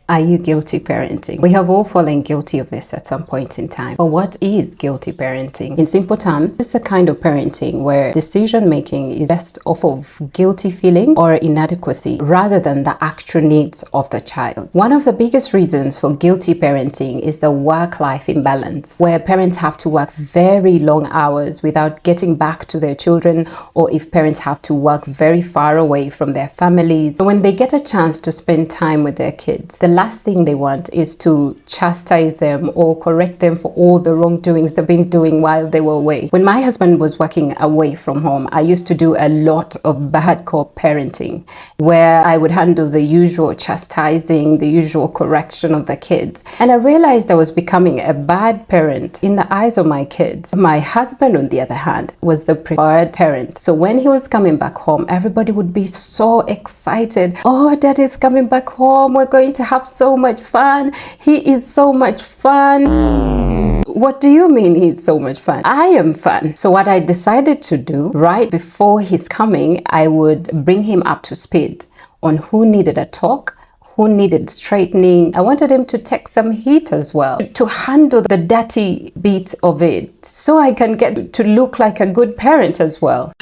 Are you guilty parenting? We have all fallen guilty of this at some point in time. But what is guilty parenting? In simple terms, it's the kind of parenting where decision making is based off of guilty feeling or inadequacy rather than the actual needs of the child. One of the biggest reasons for guilty parenting is the work-life imbalance, where parents have to work very long hours without getting back to their children, or if parents have to work very far away from their families. So when they get a chance to spend time with their kids, the last thing they want is to chastise them or correct them for all the wrongdoings they've been doing while they were away. When my husband was working away from home, I used to do a lot of bad cop parenting, where I would handle the usual chastising, the usual correction of the kids. And I realized I was becoming a bad parent in the eyes of my kids. My husband, on the other hand, was the preferred parent. So when he was coming back home, everybody would be so excited. Oh, Daddy's coming back home. We're going to have so much fun. He is so much fun. What do you mean he's so much fun? I am fun. So what I decided to do right before his coming, I would bring him up to speed on who needed a talk, who needed straightening. I wanted him to take some heat as well, to handle the dirty bit of it, so I can get to look like a good parent as well.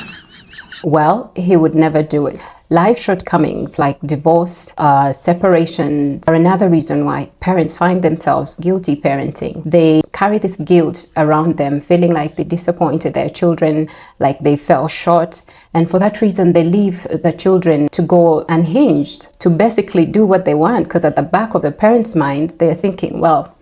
Well, he would never do it. Life shortcomings like divorce, separations are another reason why parents find themselves guilty parenting. They carry this guilt around them, feeling like they disappointed their children, like they fell short. And for that reason, they leave the children to go unhinged, to basically do what they want, because at the back of the parents' minds, they're thinking, well,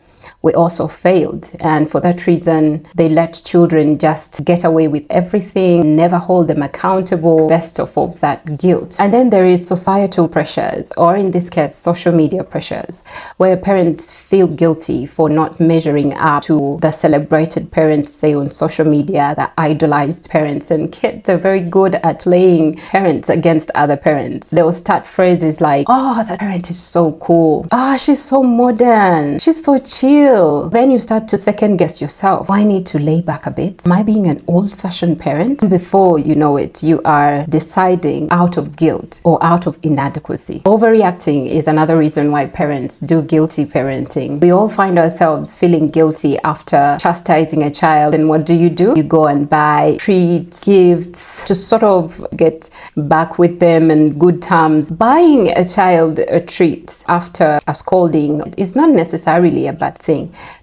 we also failed. And for that reason, they let children just get away with everything, never hold them accountable, based off of that guilt. And then there is societal pressures, or in this case, social media pressures, where parents feel guilty for not measuring up to the celebrated parents, say on social media, the idolized parents. And kids are very good at laying parents against other parents. They will start phrases like, oh, that parent is so cool. Oh, she's so modern. She's so chill. Then you start to second guess yourself. Do I need to lay back a bit? Am I being an old-fashioned parent? Before you know it, you are deciding out of guilt or out of inadequacy. Overreacting is another reason why parents do guilty parenting. We all find ourselves feeling guilty after chastising a child. And what do? You go and buy treats, gifts to sort of get back with them in good terms. Buying a child a treat after a scolding is not necessarily a bad thing.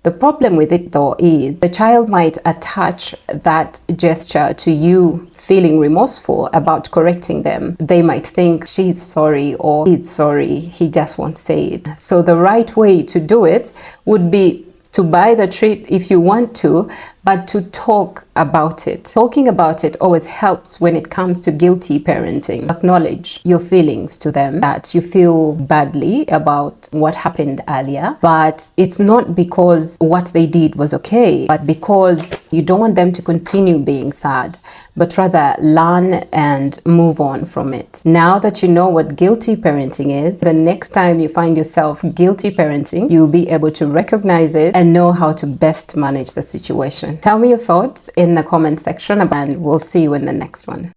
The problem with it, though, is the child might attach that gesture to you feeling remorseful about correcting them. They might think she's sorry or he's sorry, he just won't say it. So the right way to do it would be to buy the treat if you want to, but to talk about it. Talking about it always helps when it comes to guilty parenting. Acknowledge your feelings to them, that you feel badly about what happened earlier, but it's not because what they did was okay, but because you don't want them to continue being sad, but rather learn and move on from it. Now that you know what guilty parenting is, the next time you find yourself guilty parenting, you'll be able to recognize it and know how to best manage the situation. Tell me your thoughts in the comment section, and we'll see you in the next one.